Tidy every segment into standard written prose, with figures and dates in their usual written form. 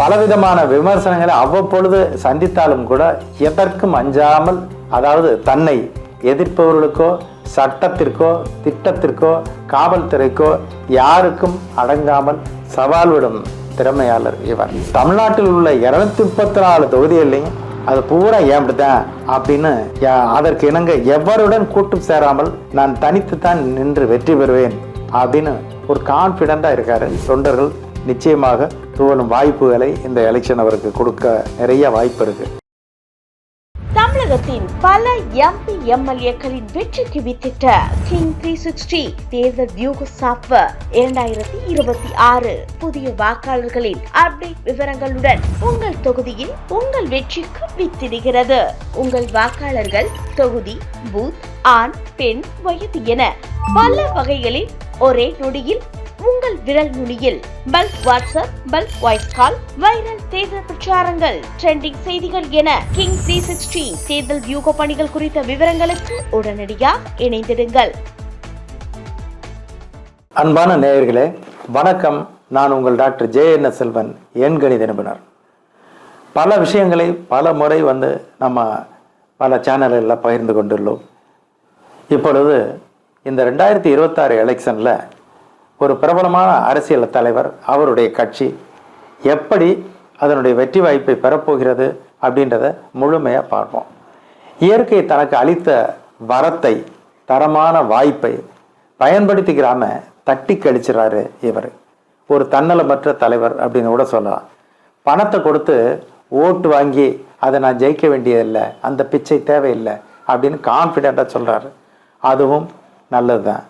பலவிதமான விமர்சனங்களை அவ்வப்பொழுது சந்தித்தாலும் கூட எதற்கும் அஞ்சாமல், அதாவது தன்னை எதிர்ப்பவர்களுக்கோ சட்டத்திற்கோ திட்டத்திற்கோ காவல்துறைக்கோ யாருக்கும் அடங்காமல் சவால் விடும் திறமையாளர் இவர். தமிழ்நாட்டில் உள்ள 234 தொகுதிகளையும் அது பூரா ஏம்பிட்டுதான் அப்படின்னு அதற்கு இணங்க எவருடன் கூட்டு சேராமல் நான் தனித்துத்தான் நின்று வெற்றி பெறுவேன் அப்படின்னு ஒரு கான்பிடண்டா இருக்காரு. தொண்டர்கள் நிச்சயமாக துவலும் வாய்ப்புகளை இந்த எலெக்ஷன் அவருக்கு கொடுக்க நிறைய வாய்ப்பு இருக்கு. தமிழகத்தின் பல எம்பி எம்எல்ஏக்களின் வெற்றிக்கு வித்திட்ட கிங் 360 தேர்தல் வியூக சாப்ட்வேர் 2026 புதிய வாக்காளர்களின் அப்டேட் விவரங்களுடன் உங்கள் தொகுதியில் உங்கள் வெற்றிக்கு வித்திடுகிறது. உங்கள் வாக்காளர்கள் தொகுதி, பூத், ஆண், பெண், வயது என பல வகைகளில் ஒரே நொடியில் உங்கள் விரல் நுனியில் bulk WhatsApp, bulk voice call, viral தேர்தல் பிரச்சாரங்கள், ட்ரெண்டிங் செய்திகள் என கிங் 360 தேர்தல் வியூக பணிகள் குறித்த விவரங்களுக்கு உடனடியாக இணைந்திடுங்கள். அன்பான நேயர்களே வணக்கம். நான் உங்கள் டாக்டர் JNS செல்வன், எண் கணித நிபுணர். பல விஷயங்களை பல முறை நம்ம பல சேனல்களில் பகிர்ந்து கொண்டுள்ளோம். இப்பொழுது இந்த 2026 எலெக்ஷனில் ஒரு பிரபலமான அரசியல் தலைவர், அவருடைய கட்சி எப்படி அதனுடைய வெற்றி வாய்ப்பை பெறப்போகிறது அப்படின்றத முழுமையாக பார்ப்போம். இயற்கை தனக்கு அளித்த வரத்தை, தரமான வாய்ப்பை பயன்படுத்திக்கிறாம தட்டி கழிச்சிடறாரு இவர். ஒரு தன்னலமற்ற தலைவர் அப்படின்னு கூட சொல்லலாம். பணத்தை கொடுத்து ஓட்டு வாங்கி அதை நான் ஜெயிக்க வேண்டியதில்லை, அந்த பிச்சை தேவையில்லை அப்படின்னு கான்ஃபிடென்ட்டாக சொல்கிறாரு. அதுவும் நல்லது தான்.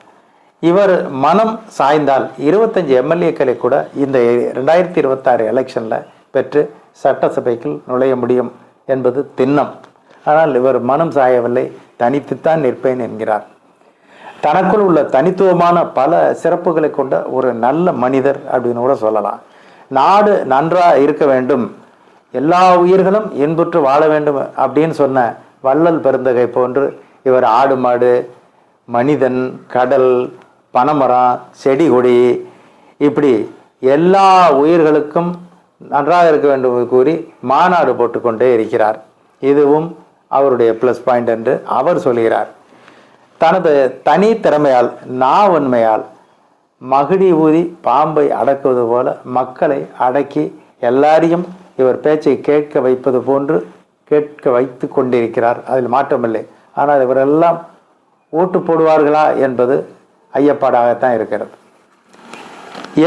இவர் மனம் சாய்ந்தால் 25 எம்எல்ஏக்களை கூட இந்த 2026 எலெக்ஷனில் பெற்று சட்டசபைக்குள் நுழைய முடியும் என்பது திண்ணம். ஆனால் இவர் மனம் சாயவில்லை, தனித்துத்தான் நிற்பேன் என்கிறார். தனக்குள் உள்ள தனித்துவமான பல சிறப்புகளை கொண்ட ஒரு நல்ல மனிதர் அப்படின்னு கூட சொல்லலாம். நாடு நன்றாக இருக்க வேண்டும், எல்லா உயிர்களும் இன்புற்று வாழ வேண்டும் அப்படின்னு சொன்ன வள்ளல் பெருந்தகை போன்று இவர் ஆடு மாடு, மனிதன், கடல், பனைமரம், செடி கொடி, இப்படி எல்லா உயிர்களுக்கும் நன்றாக இருக்க வேண்டும் கூறி மாநாடு போட்டுக்கொண்டே இருக்கிறார். இதுவும் அவருடைய ப்ளஸ் பாயிண்ட் என்று அவர் சொல்கிறார். தனது தனி திறமையால், நாவன்மையால் மகிடி ஊதி பாம்பை அடக்குவது போல மக்களை அடக்கி எல்லாரையும் இவர் பேச்சை கேட்க வைப்பது போன்று கேட்க வைத்து கொண்டிருக்கிறார். அதில் மாற்றமில்லை. ஆனால் இவரெல்லாம் ஓட்டு போடுவார்களா என்பது ஐயப்பாடாகத்தான் இருக்கிறது.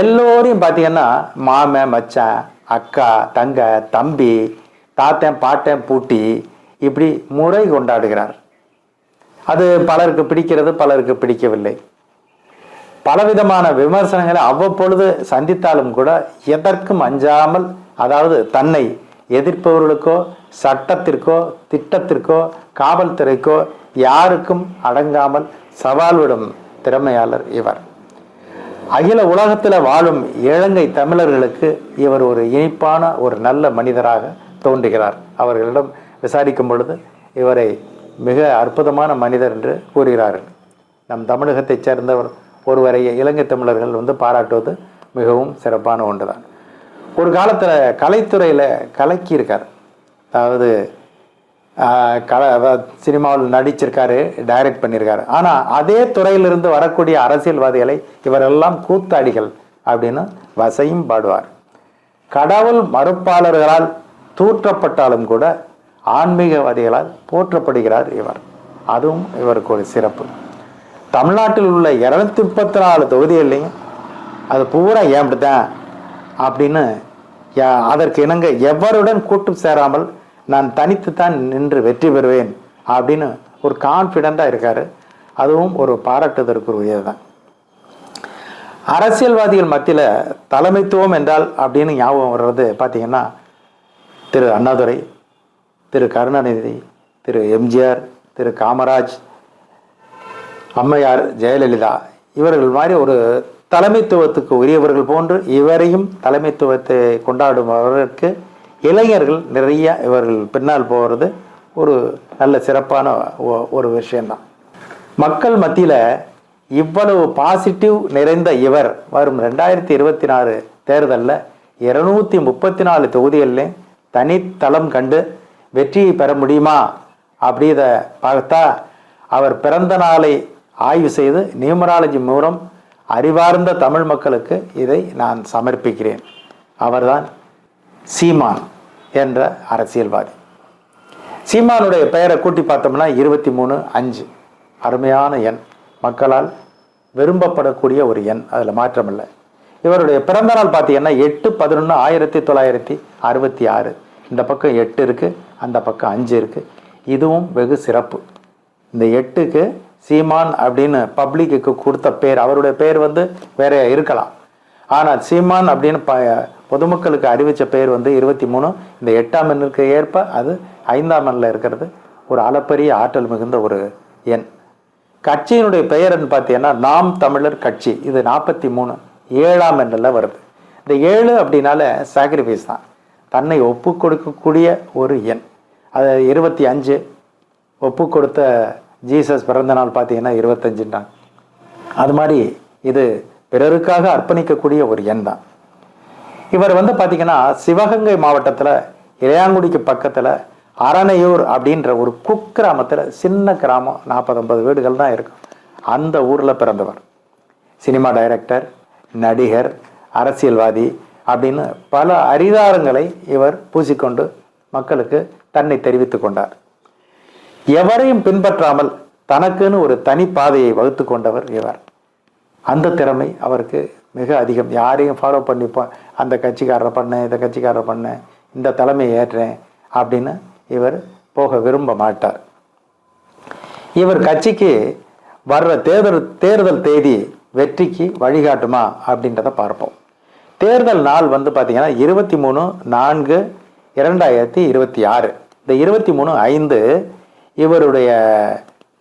எல்லோரையும் பார்த்தீங்கன்னா மாமன், மச்சான், அக்கா, தங்க, தம்பி, தாத்தன், பாட்டன், பூட்டி இப்படி முறை கொண்டாடுகிறார். அது பலருக்கு பிடிக்கிறது, பலருக்கு பிடிக்கவில்லை. பலவிதமான விமர்சனங்களை அவ்வப்பொழுது சந்தித்தாலும் கூட எதற்கும் அஞ்சாமல், அதாவது தன்னை எதிர்ப்பவர்களுக்கோ சட்டத்திற்கோ திட்டத்திற்கோ காவல்துறைக்கோ யாருக்கும் அடங்காமல் சவால் விடும் திறமையாளர் இவர். அகில உலகத்தில் வாழும் இலங்கை தமிழர்களுக்கு இவர் ஒரு இனிப்பான ஒரு நல்ல மனிதராக தோன்றுகிறார். அவர்களிடம் விசாரிக்கும் பொழுது இவரை மிக அற்புதமான மனிதர் என்று கூறுகிறார்கள். நம் தமிழகத்தைச் சேர்ந்தவர் ஒருவரை இலங்கை தமிழர்கள் பாராட்டுவது மிகவும் சிறப்பான ஒன்றுதான். ஒரு காலத்தில் கலைத்துறையில் கலக்கியிருக்கார். அதாவது சினிமாவில் நடிச்சிருக்காரு, டைரக்ட் பண்ணியிருக்காரு. ஆனால் அதே துறையிலிருந்து வரக்கூடிய அரசியல்வாதிகளை இவரெல்லாம் கூத்தாடிகள் அப்படின்னு வசையும் பாடுவார். கடவுள் மறுப்பாளர்களால் தூற்றப்பட்டாலும் கூட ஆன்மீகவாதிகளால் போற்றப்படுகிறார் இவர். அதுவும் இவருக்கு ஒரு சிறப்பு. தமிழ்நாட்டில் உள்ள 234 தொகுதிகள்லையும் அது பூரா ஏம்பிட்டுதான் அப்படின்னு அதற்கு இணங்க எவருடன் கூட்டு சேராமல் நான் தனித்துத்தான் நின்று வெற்றி பெறுவேன் அப்படின்னு ஒரு கான்ஃபிடென்ட்டாக இருக்காரு. அதுவும் ஒரு பாராட்டுதற்குரியது தான். அரசியல்வாதிகள் மத்தியில் தலைமைத்துவம் என்றால் அப்படின்னு ஞாபகம் வர்றது பார்த்தீங்கன்னா திரு அண்ணாதுரை, திரு கருணாநிதி, திரு எம்ஜிஆர், திரு காமராஜ், அம்மையார் ஜெயலலிதா இவர்கள் மாதிரி ஒரு தலைமைத்துவத்துக்கு உரியவர்கள் போன்று இவரையும் தலைமைத்துவத்தை கொண்டாடுபவர்களுக்கு இளைஞர்கள் நிறைய இவர்கள் பின்னால் போகிறது ஒரு நல்ல சிறப்பான ஒரு விஷயம்தான். மக்கள் மத்தியில் இவ்வளவு பாசிட்டிவ் நிறைந்த இவர் வரும் 2024 தேர்தலில் 234 தொகுதிகளில் தனித்தளம் கண்டு வெற்றியை பெற முடியுமா அப்படித பார்த்தா அவர் பிறந்த நாளை ஆய்வு செய்து நியூமராலஜி மூலம் அறிவார்ந்த தமிழ் மக்களுக்கு இதை நான் சமர்ப்பிக்கிறேன். அவர்தான் சீமான் என்ற அரசியல்வாதி. சீமானுடைய பெயரை கூட்டி பார்த்தோம்னா 23-5 அருமையான எண், மக்களால் விரும்பப்படக்கூடிய ஒரு எண், அதில் மாற்றமில்லை. இவருடைய பிறந்த நாள் பார்த்தீங்கன்னா 8/11/1966. இந்த பக்கம் 8 இருக்குது, அந்த பக்கம் 5 இருக்குது. இதுவும் வெகு சிறப்பு. இந்த 8க்கு சீமான் அப்படின்னு பப்ளிக்கு கொடுத்த பேர், அவருடைய பேர் வேற இருக்கலாம், ஆனால் சீமான் அப்படின்னு பொதுமக்களுக்கு அறிவித்த பேர் 23. இந்த 8ஆம் எண்ணுக்கு ஏற்ப அது 5ஆம் எண்ணில் இருக்கிறது. ஒரு அளப்பரிய ஆற்றல் மிகுந்த ஒரு எண். கட்சியினுடைய பெயர்ன்னு பார்த்தீங்கன்னா நாம் தமிழர் கட்சி. இது 43 7ஆம் எண்ணில் வருது. இந்த 7 அப்படின்னால சாக்ரிஃபைஸ் தான், தன்னை ஒப்பு கொடுக்கக்கூடிய ஒரு எண். அது 25 ஒப்பு கொடுத்த ஜீசஸ் பிறந்த நாள் பார்த்தீங்கன்னா 25. அது மாதிரி இது பிறருக்காக அர்ப்பணிக்கக்கூடிய ஒரு எண் தான். இவர் பார்த்தீங்கன்னா சிவகங்கை மாவட்டத்தில் இளையாங்குடிக்கு பக்கத்தில் அரணையூர் அப்படின்ற ஒரு குக்கிராமத்தில், சின்ன கிராமம், 40-50 வீடுகள் தான் இருக்கும். அந்த ஊரில் பிறந்தவர். சினிமா டைரக்டர், நடிகர், அரசியல்வாதி அப்படின்னு பல அரிதாரங்களை இவர் பூசிக்கொண்டு மக்களுக்கு தன்னை தெரிவித்து கொண்டார். எவரையும் பின்பற்றாமல் தனக்குன்னு ஒரு தனி பாதையை வகுத்து கொண்டவர் இவர். அந்த திறமை அவருக்கு மிக அதிகம். யாரையும் ஃபாலோ பண்ணிப்போம், அந்த கட்சிக்காரரை பண்ணேன், இந்த கட்சிக்காரரை பண்ணேன், இந்த தலைமையை ஏற்றேன் அப்படின்னு இவர் போக விரும்ப மாட்டார். இவர் கட்சிக்கு வர்ற தேர்தல் தேதி வெற்றிக்கு வழிகாட்டுமா அப்படின்றத பார்ப்போம். தேர்தல் நாள் பார்த்தீங்கன்னா 23/4/2026. இந்த 23/5 இவருடைய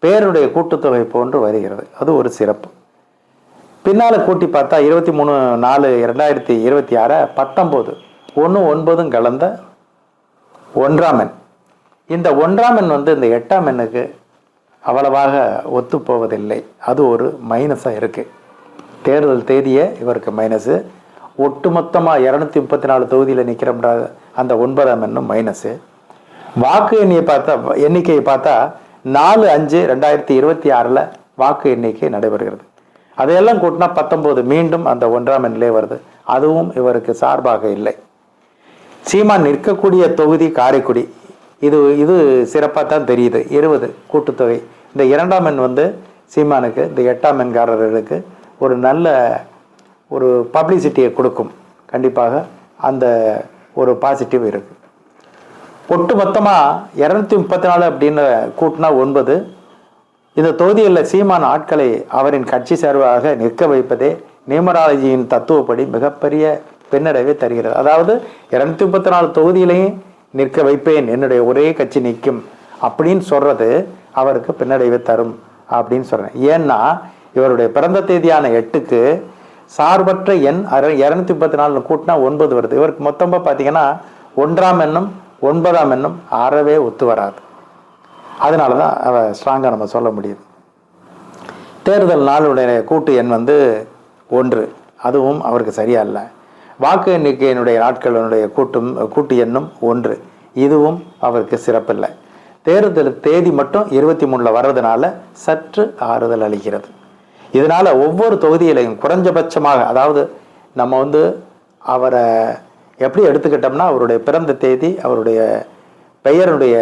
பேருடைய கூட்டுத்தொகை போன்று வருகிறது. அது ஒரு சிறப்பு. பின்னால் கூட்டி பார்த்தா 23/4/2026 19 1 கலந்த 1ஆம் எண். இந்த 1ஆம் எண் இந்த 8ஆம் எண்ணுக்கு அவ்வளவாக ஒத்து போவதில்லை. அது ஒரு மைனஸாக இருக்குது. தேர்தல் தேதியே இவருக்கு மைனஸு. ஒட்டுமொத்தமாக 234 தொகுதியில் நிற்கிறோம்ன்ற அந்த 9ஆம் எண்ணும் மைனஸு. வாக்கு எண்ணிக்கையை பார்த்தா 4/5/2026 வாக்கு எண்ணிக்கை நடைபெறுகிறது. அதையெல்லாம் கூட்டினா 19 மீண்டும் அந்த 1ஆம் எண்ணிலே வருது. அதுவும் இவருக்கு சார்பாக இல்லை. சீமான் நிற்கக்கூடிய தொகுதி காரைக்குடி. இது சிறப்பாக தான் தெரியுது. 20 கூட்டுத்தொகை. இந்த 2ஆம் எண் சீமானுக்கு, இந்த 8ஆம் எண்காரர்களுக்கு ஒரு நல்ல ஒரு பப்ளிசிட்டியை கொடுக்கும். கண்டிப்பாக அந்த ஒரு பாசிட்டிவ் இருக்குது. ஒட்டு மொத்தமாக 234 அப்படின்னு கூட்டினா 9. இந்த தொகுதிகளில் சீமான் ஆட்களை அவரின் கட்சி சார்பாக நிற்க வைப்பதே நியூமராலஜியின் தத்துவப்படி மிகப்பெரிய பின்னடைவை தருகிறது. அதாவது 234 தொகுதியிலையும் நிற்க வைப்பேன், என்னுடைய ஒரே கட்சி நிற்கும் அப்படின்னு சொல்றது அவருக்கு பின்னடைவை தரும் அப்படின்னு சொல்றேன். ஏன்னா இவருடைய பிறந்த தேதியான 8க்கு சார்பற்ற எண் 234 கூட்டினா 9 வருது. இவருக்கு மொத்தமாக பார்த்தீங்கன்னா 1ஆம் எண்ணும் 9ஆம் எண்ணும் அறவே ஒத்து வராது. அதனால தான் ஸ்ட்ராங்காக நம்ம சொல்ல முடியுது. தேர்தல் நாளுடைய கூட்டு எண் 1. அதுவும் அவருக்கு சரியா இல்லை. வாக்கு எண்ணிக்கையினுடைய நாட்களினுடைய கூட்டு எண்ணும் 1. இதுவும் அவருக்கு சிறப்பில்லை. தேர்தல் தேதி மட்டும் 23 வர்றதுனால சற்று ஆறுதல் அளிக்கிறது. இதனால ஒவ்வொரு தொகுதியிலையும் குறைஞ்சபட்சமாக, அதாவது நம்ம அவரை எப்படி எடுத்துக்கிட்டோம்னா அவருடைய பிறந்த தேதி, அவருடைய பெயருடைய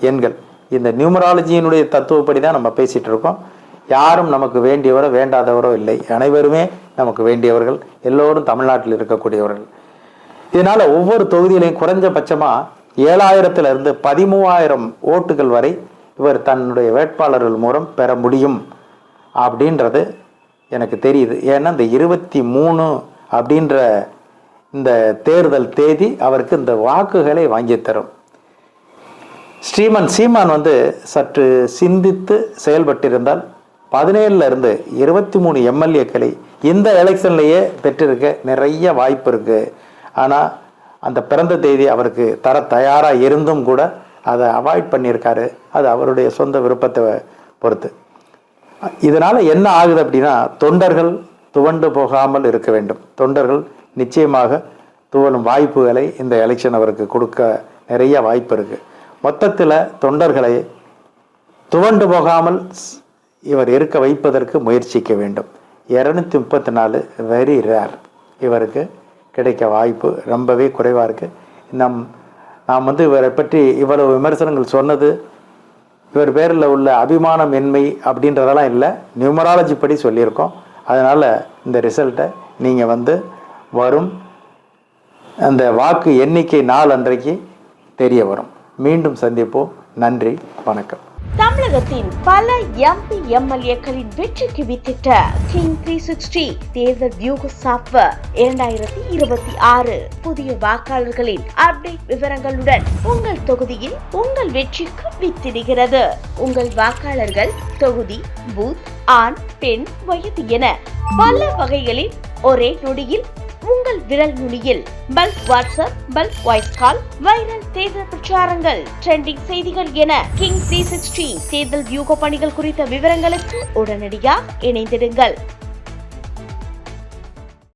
எண்கள், இந்த நியூமராலஜியினுடைய தத்துவப்படி தான் நம்ம பேசிகிட்டு இருக்கோம். யாரும் நமக்கு வேண்டியவரோ வேண்டாதவரோ இல்லை, அனைவருமே நமக்கு வேண்டியவர்கள், எல்லோரும் தமிழ்நாட்டில் இருக்கக்கூடியவர்கள். இதனால் ஒவ்வொரு தொகுதியிலையும் குறைஞ்சபட்சமாக 7,000 13,000 ஓட்டுகள் வரை இவர் தன்னுடைய வேட்பாளர்கள் மூலம் பெற முடியும் அப்படின்றது எனக்கு தெரியுது. ஏன்னா இந்த 23 அப்படின்ற இந்த தேர்தல் தேதி அவருக்கு இந்த வாக்குகளை வாங்கி தரும். சீமான் சற்று சிந்தித்து செயல்பட்டிருந்தால் 17 23 எம்எல்ஏக்களை இந்த எலெக்ஷன்லேயே பெற்றிருக்க நிறைய வாய்ப்பு இருக்குது. ஆனால் அந்த பிறந்த தேதி அவருக்கு தர தயாராக இருந்தும் கூட அதை அவாய்ட் பண்ணியிருக்காரு. அது அவருடைய சொந்த விருப்பத்தை பொறுத்து. இதனால் என்ன ஆகுது அப்படின்னா, தொண்டர்கள் துவண்டு போகாமல் இருக்க வேண்டும். தொண்டர்கள் நிச்சயமாக துவலும் வாய்ப்புகளை இந்த எலெக்ஷன் அவருக்கு கொடுக்க நிறைய வாய்ப்பு இருக்குது. மொத்தத்தில் தொண்டர்களை துவண்டு போகாமல் இவர் இருக்க வைப்பதற்கு முயற்சிக்க வேண்டும். 234 வெரி ரேர், இவருக்கு கிடைக்க வாய்ப்பு ரொம்பவே குறைவாக இருக்குது. நாம் இவரை பற்றி இவ்வளவு விமர்சனங்கள் சொன்னது இவர் பேரில் உள்ள அபிமானமின்மை அப்படின்றதெல்லாம் இல்லை, நியூமராலஜி படி சொல்லியிருக்கோம். அதனால் இந்த ரிசல்ட்டை நீங்கள் வரும் அந்த வாக்கு எண்ணிக்கை நாள் அன்றைக்கு தெரிய வரும். மீண்டும் சந்திப்போம். நன்றி, வணக்கம். தமிழகத்தின் பல எம்பி எம்எல்ஏக்களின் வெற்றிக்கு வித்திட்ட கிங் 360 தேர்தல் வியூக சாப்ட்வேர் 2026 புதிய வாக்காளர்களின் அப்டேட் விவரங்களுடன் உங்கள் தொகுதியில் உங்கள் வெற்றிக்கு வித்திடுகிறது. உங்கள் வாக்காளர்கள் தொகுதி, பூத், ஆண், பெண், வயது என பல வகைகளில் ஒரே நொடியில் உங்கள் விரல் நுனியில் bulk WhatsApp, bulk voice call, viral தேர்தல் பிரச்சாரங்கள், ட்ரெண்டிங் செய்திகள் என கிங் 360 தேர்தல் வியூக பணிகள் குறித்த விவரங்களுக்கு உடனடியாக இணைந்திடுங்கள்.